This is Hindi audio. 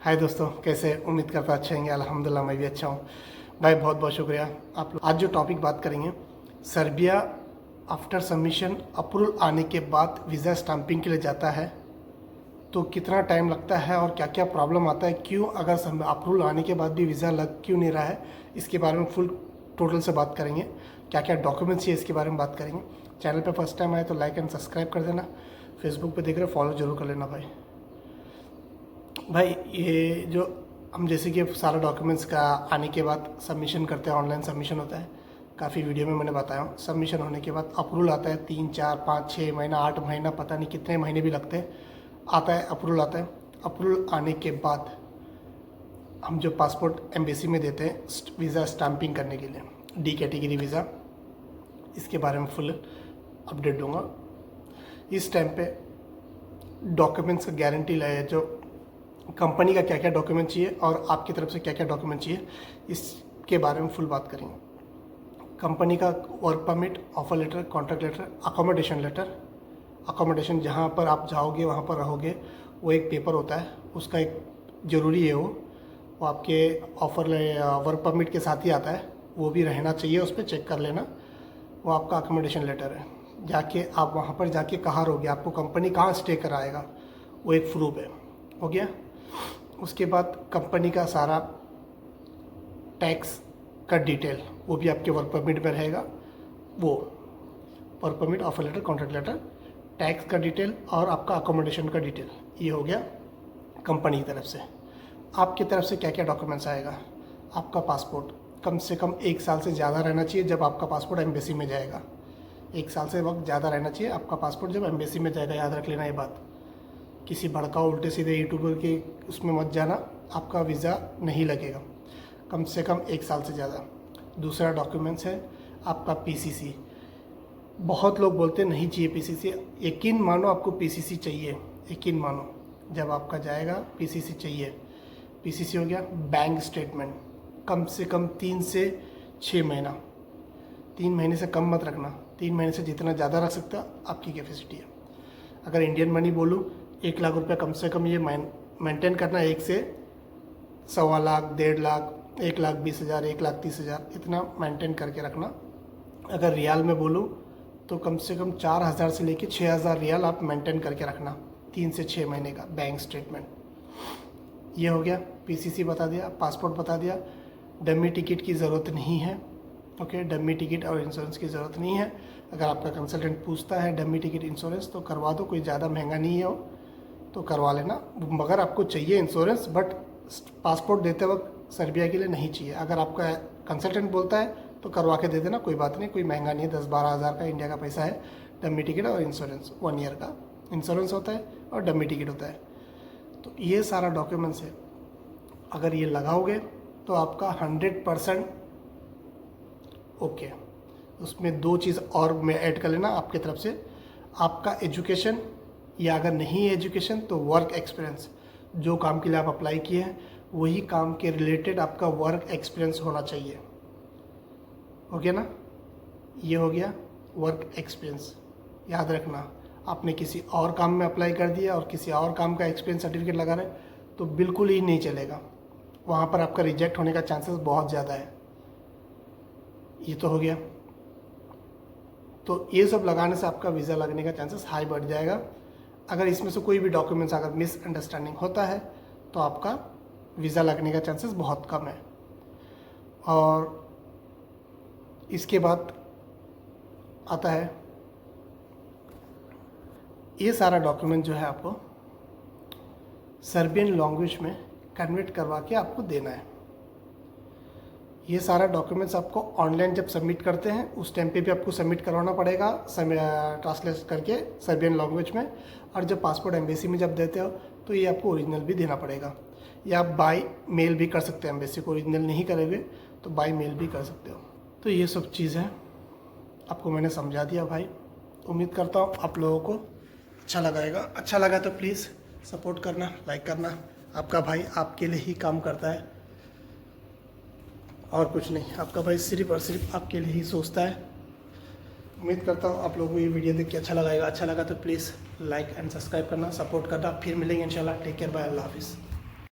हाय दोस्तों, कैसे? उम्मीद करता अच्छे होंगे। अल्हम्दुलिल्लाह मैं भी अच्छा हूँ भाई। बहुत बहुत शुक्रिया आप लोग। आज जो टॉपिक बात करेंगे, सर्बिया आफ्टर सबमिशन अप्रूवल आने के बाद वीज़ा स्टैंपिंग के लिए जाता है तो कितना टाइम लगता है और क्या क्या प्रॉब्लम आता है, क्यों अगर अप्रूवल आने के बाद भी वीज़ा लग क्यों नहीं रहा है, इसके बारे में फुल टोटल से बात करेंगे। क्या क्या डॉक्यूमेंट्स चाहिए इसके बारे में बात करेंगे। चैनल पे फर्स्ट टाइम आए तो लाइक एंड सब्सक्राइब कर देना। फेसबुक पे देख रहे हो फॉलो जरूर कर लेना भाई। ये जो हम जैसे कि सारा डॉक्यूमेंट्स का आने के बाद सबमिशन करते हैं, ऑनलाइन सबमिशन होता है। काफ़ी वीडियो में मैंने बताया हूँ। सबमिशन होने के बाद अप्रूवल आता है 3, 4, 5, 6 महीना, 8 महीना, पता नहीं कितने महीने भी लगते हैं। आता है अप्रूवल आता है। अप्रूवल आने के बाद हम जो पासपोर्ट एम्बेसी में देते हैं वीज़ा स्टैंपिंग करने के लिए, डी कैटेगरी वीज़ा, इसके बारे में फुल अपडेट दूंगा। इस टाइम पे डॉक्यूमेंट्स का गारंटी लाए, जो कंपनी का क्या क्या डॉक्यूमेंट चाहिए और आपकी तरफ से क्या क्या डॉक्यूमेंट चाहिए, इसके बारे में फुल बात करेंगे। कंपनी का work permit, offer letter, contract letter, accommodation letter. Accommodation जहाँ पर आप जाओगे वहाँ पर रहोगे, वो एक पेपर होता है, उसका एक ज़रूरी है वो आपके ऑफर वर्क परमिट के साथ ही आता है, वो भी रहना चाहिए, उस पर चेक कर लेना। वो आपका अकोमोडेशन लेटर है। जाके आप वहाँ पर जाके कहाँ रहोगे, आपको कंपनी कहाँ स्टे कराएगा, वो एक प्रूफ है। हो गया। उसके बाद कंपनी का सारा टैक्स का डिटेल, वो भी आपके वर्क परमिट में रहेगा। वो work permit, offer letter, contract letter, tax का डिटेल और आपका अकोमोडेशन का डिटेल, ये हो गया कंपनी की तरफ से। आपकी तरफ से क्या क्या डॉक्यूमेंट्स आएगा, आपका पासपोर्ट कम से कम 1 साल से ज़्यादा रहना चाहिए जब आपका पासपोर्ट एम्बेसी में जाएगा। 1 साल से वक्त ज़्यादा रहना चाहिए आपका पासपोर्ट जब एम्बेसी में जाएगा, याद रख लेना ये बात। किसी भड़काऊ उल्टे सीधे यूट्यूबर के उसमें मत जाना, आपका वीज़ा नहीं लगेगा कम से कम 1 साल से ज़्यादा। दूसरा डॉक्यूमेंट्स है आपका पीसीसी। बहुत लोग बोलते हैं नहीं चाहिए पीसीसी, यकीन मानो आपको पीसीसी चाहिए, यकीन मानो। जब आपका जाएगा पीसीसी चाहिए। पीसीसी हो गया बैंक स्टेटमेंट, कम से कम 3 से 6 महीना। 3 महीने से कम मत रखना, 3 महीने से जितना ज़्यादा रख सकते हो आपकी कैपेसिटी है। अगर इंडियन मनी बोलूँ, 1 लाख रुपये कम से कम ये मेंटेन करना, 1 से 1.25 लाख, 1.5 लाख, 1,20,000, 1,30,000 इतना मेंटेन करके रखना। अगर रियाल में बोलूँ तो कम से कम 4,000 से लेके 6,000 रियाल आप मेंटेन करके रखना, 3 से 6 महीने का बैंक स्टेटमेंट। ये हो गया। पीसीसी बता दिया, पासपोर्ट बता दिया। डमी टिकट की ज़रूरत नहीं है। ओके, डमी टिकट और इंश्योरेंस की ज़रूरत नहीं है। अगर आपका कंसल्टेंट पूछता है डमी टिकट इंश्योरेंस तो करवा दो, कोई ज़्यादा महंगा नहीं है वो, तो करवा लेना। मगर आपको चाहिए इंश्योरेंस, बट पासपोर्ट देते वक्त सर्बिया के लिए नहीं चाहिए। अगर आपका कंसल्टेंट बोलता है तो करवा के दे देना, कोई बात नहीं, कोई महंगा नहीं है, 10-12 हज़ार का इंडिया का पैसा है। डमी टिकट और इंश्योरेंस, 1 ईयर का इंश्योरेंस होता है और डमी टिकट होता है। तो ये सारा डॉक्यूमेंट्स है, अगर ये लगाओगे तो आपका 100% ओके। उसमें 2 चीज़ और मैं ऐड कर लेना आपके तरफ से, आपका एजुकेशन, या अगर नहीं है एजुकेशन तो वर्क एक्सपीरियंस। जो काम के लिए आप अप्लाई किए हैं वही काम के रिलेटेड आपका वर्क एक्सपीरियंस होना चाहिए। हो गया ना, ये हो गया वर्क एक्सपीरियंस। याद रखना, आपने किसी और काम में अप्लाई कर दिया और किसी और काम का एक्सपीरियंस सर्टिफिकेट लगा रहे तो बिल्कुल ही नहीं चलेगा, वहाँ पर आपका रिजेक्ट होने का चांसेस बहुत ज़्यादा है। ये तो हो गया। तो ये सब लगाने से आपका वीज़ा लगने का चांसेस हाई बढ़ जाएगा। अगर इसमें से कोई भी डॉक्यूमेंट्स अगर मिसअंडरस्टैंडिंग होता है तो आपका वीज़ा लगने का चांसेस बहुत कम है। और इसके बाद आता है ये सारा डॉक्यूमेंट जो है आपको सर्बियन लैंग्वेज में कन्वर्ट करवा के आपको देना है। ये सारा डॉक्यूमेंट्स आपको ऑनलाइन जब सबमिट करते हैं उस टाइम पे भी आपको सबमिट करवाना पड़ेगा, ट्रांसलेट करके सर्बियन लैंग्वेज में। और जब पासपोर्ट एम्बेसी में जब देते हो तो ये आपको ओरिजिनल भी देना पड़ेगा, या आप बाय मेल भी कर सकते हैं। एम्बेसी को ओरिजिनल नहीं करोगे तो बाय मेल भी कर सकते हो। तो ये सब चीज़ें आपको मैंने समझा दिया भाई। उम्मीद करता हूँ आप लोगों को अच्छा लगाएगा। अच्छा लगा तो प्लीज़ सपोर्ट करना, लाइक करना। आपका भाई आपके लिए ही काम करता है और कुछ नहीं। आपका भाई सिर्फ और सिर्फ आपके लिए ही सोचता है। उम्मीद करता हूँ आप लोगों को ये वीडियो देख के अच्छा लगाएगा। अच्छा लगा तो प्लीज़ लाइक एंड सब्सक्राइब करना, सपोर्ट करना। फिर मिलेंगे इंशाल्लाह। टेक केयर, बाय, अल्लाह हाफिज़।